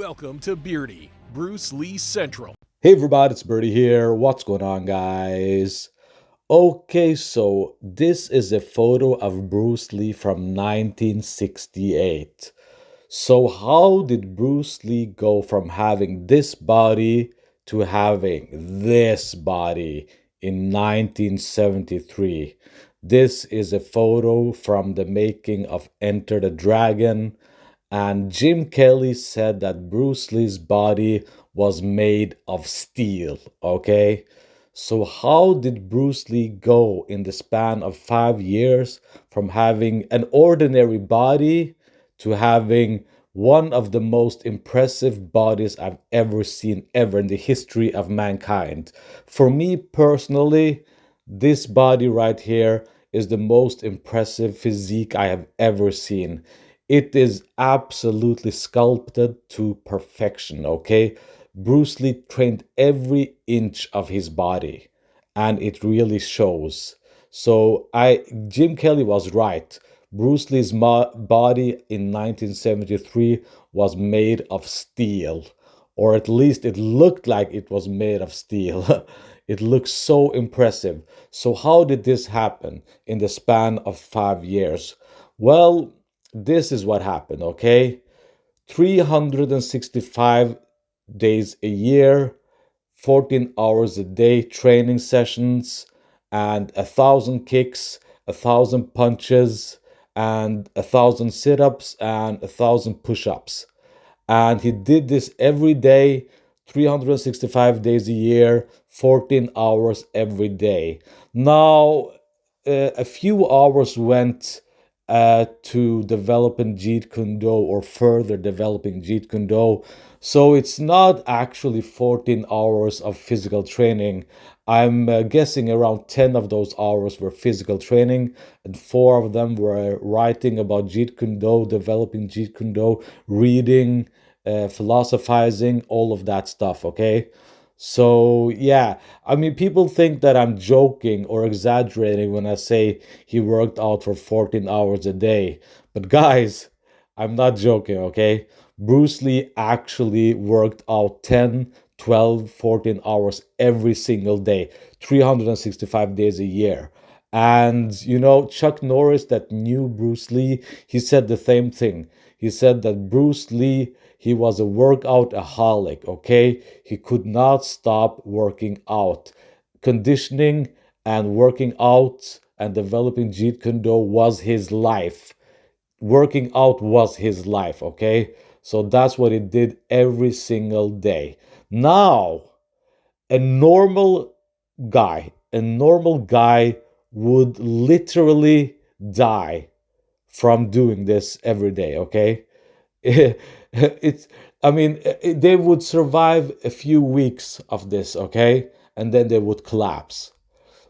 Welcome to Beardy, Bruce Lee Central. Hey everybody, it's Birdie here. What's going on, guys? Okay, so this is a photo of Bruce Lee from 1968. So, how did Bruce Lee go from having this body to having this body in 1973? This is a photo from the making of Enter the Dragon, and Jim Kelly said that Bruce Lee's body was made of steel, okay? So, how did Bruce Lee go in the span of 5 years from having an ordinary body to having one of the most impressive bodies I've ever seen, ever in the history of mankind? For me personally, this body right here is the most impressive physique I have ever seen. It is absolutely sculpted to perfection, okay? Bruce Lee trained every inch of his body, and it really shows. So Jim Kelly was right. Bruce Lee's body in 1973 was made of steel, or at least it looked like it was made of steel. It looks so impressive. So how did this happen in the span of 5 years? Well, this is what happened, okay? 365 days a year, 14 hours a day training sessions, and 1,000 kicks, 1,000 punches, and 1,000 sit-ups and 1,000 push-ups. And he did this every day, 365 days a year, 14 hours every day. Now, a few hours went to developing Jeet Kune Do, or further developing Jeet Kune Do. So it's not actually 14 hours of physical training. I'm guessing around 10 of those hours were physical training, and 4 of them were writing about Jeet Kune Do, developing Jeet Kune Do, reading, philosophizing, all of that stuff, okay? So, yeah, I mean, people think that I'm joking or exaggerating when I say he worked out for 14 hours a day. But, guys, I'm not joking, okay? Bruce Lee actually worked out 10, 12, 14 hours every single day, 365 days a year. And, Chuck Norris, that knew Bruce Lee, he said the same thing. He said that Bruce Lee, he was a workout-aholic, okay? He could not stop working out. Conditioning and working out and developing Jeet Kune Do was his life. Working out was his life, okay? So that's what he did every single day. Now, a normal a normal guy would literally die from doing this every day, okay? it's I mean, they would survive a few weeks of this, okay? And then they would collapse.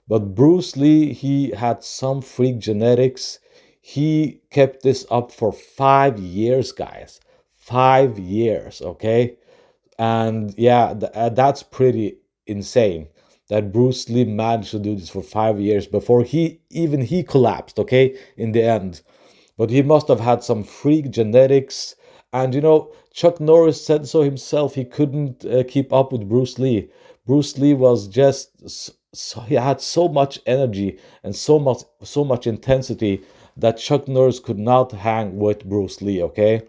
But Bruce Lee, he had some freak genetics. He kept this up for 5 years, guys. 5 years, okay? And yeah, that's pretty insane that Bruce Lee managed to do this for 5 years before he collapsed, okay, in the end. But he must have had some freak genetics. And Chuck Norris said so himself. He couldn't keep up with Bruce Lee. Bruce Lee was just he had so much energy and so much intensity that Chuck Norris could not hang with Bruce Lee, okay?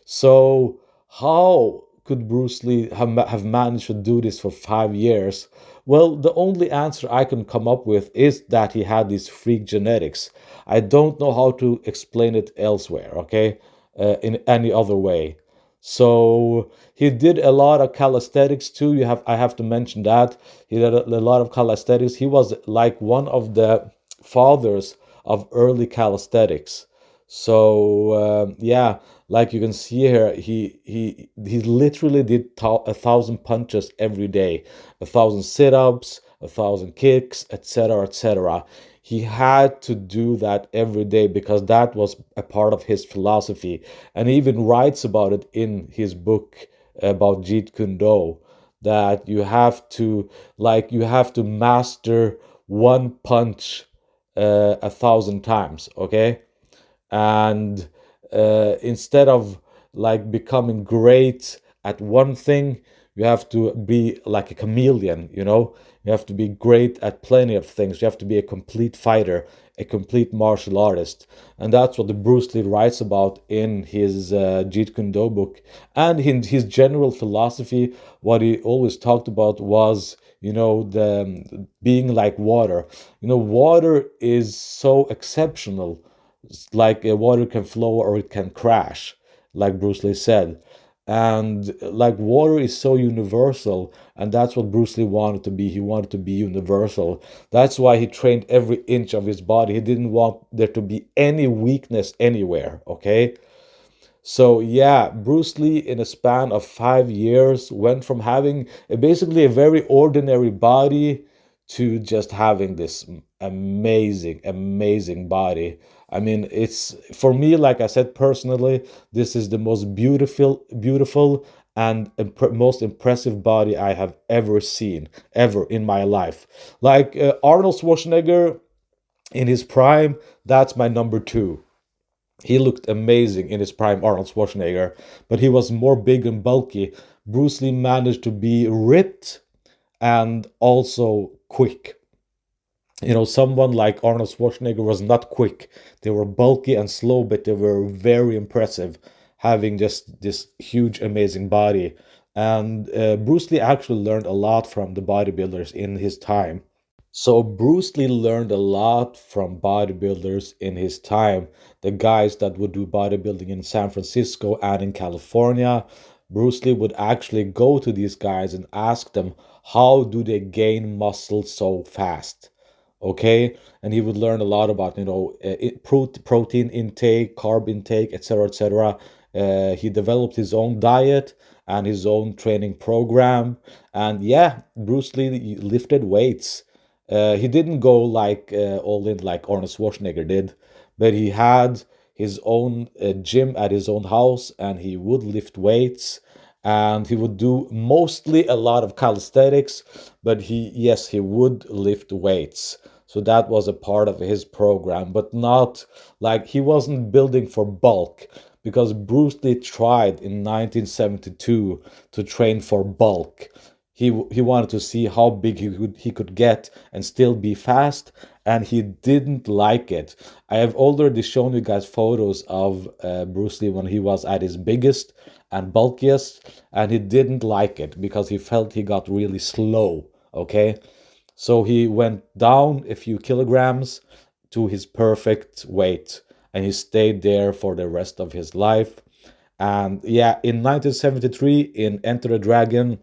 So, how could Bruce Lee have managed to do this for 5 years? Well, the only answer I can come up with is that he had these freak genetics. I don't know how to explain it elsewhere, okay? In any other way. So he did a lot of calisthenics too. I have to mention that he did a lot of calisthenics. He was like one of the fathers of early calisthenics. So yeah, like you can see here, he literally did 1,000 punches every day, 1,000 sit-ups, 1,000 kicks, etc., etc. He had to do that every day because that was a part of his philosophy, and he even writes about it in his book about Jeet Kune Do, that you have to master one punch 1,000 times, okay? And instead of like becoming great at one thing, you have to be like a chameleon, you know? You have to be great at plenty of things. You have to be a complete fighter, a complete martial artist. And that's what the Bruce Lee writes about in his Jeet Kune Do book. And in his general philosophy, what he always talked about was, you know, the being like water. You know, water is so exceptional. Like water can flow or it can crash, like Bruce Lee said. And like water is so universal, and that's what Bruce Lee wanted to be. He wanted to be universal. That's why he trained every inch of his body. He didn't want there to be any weakness anywhere, okay? So yeah, Bruce Lee in a span of 5 years went from having basically a very ordinary body to just having this amazing, amazing body. I mean, it's for me, like I said personally, this is the most beautiful and most impressive body I have ever seen, ever in my life. Like Arnold Schwarzenegger in his prime, that's my number two. He looked amazing in his prime, Arnold Schwarzenegger, but he was more big and bulky. Bruce Lee managed to be ripped and also quick. You know, someone like Arnold Schwarzenegger was not quick. They were bulky and slow, but they were very impressive, having just this huge, amazing body. And Bruce Lee actually learned a lot from the bodybuilders in his time. So Bruce Lee learned a lot from bodybuilders in his time. The guys that would do bodybuilding in San Francisco and in California, Bruce Lee would actually go to these guys and ask them, how do they gain muscle so fast? Okay, and he would learn a lot about, you know, protein intake, carb intake, etc., etc. He developed his own diet and his own training program, and yeah, Bruce Lee lifted weights. He didn't go like all in like Arnold Schwarzenegger did, but he had his own gym at his own house, and he would lift weights, and he would do mostly a lot of calisthenics, but yes, he would lift weights. So that was a part of his program, but not like he wasn't building for bulk, because Bruce Lee tried in 1972 to train for bulk. He wanted to see how big he could get and still be fast, and he didn't like it. I have already shown you guys photos of Bruce Lee when he was at his biggest and bulkiest, and he didn't like it because he felt he got really slow. Okay, so he went down a few kilograms to his perfect weight, and he stayed there for the rest of his life. And yeah, in 1973 in Enter the Dragon,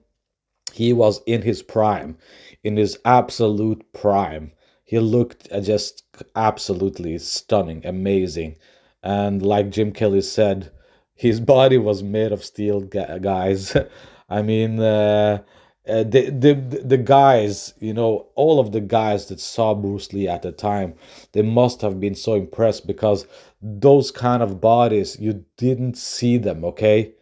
he was in his prime, in his absolute prime. He looked just absolutely stunning, amazing. And like Jim Kelly said, his body was made of steel, guys. I mean, the guys, you know, all of the guys that saw Bruce Lee at the time, they must have been so impressed, because those kind of bodies, you didn't see them, okay?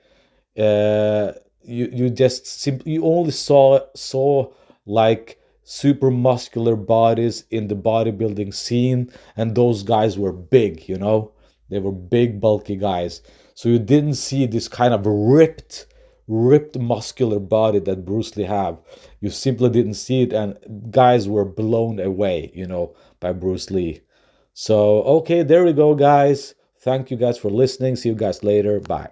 uh, you just simply, you only saw like super muscular bodies in the bodybuilding scene, and those guys were big, you know, they were big bulky guys. So you didn't see this kind of ripped muscular body that Bruce Lee have. You simply didn't see it, and guys were blown away, you know, by Bruce Lee. So okay, there we go, guys. Thank you guys for listening. See you guys later. Bye.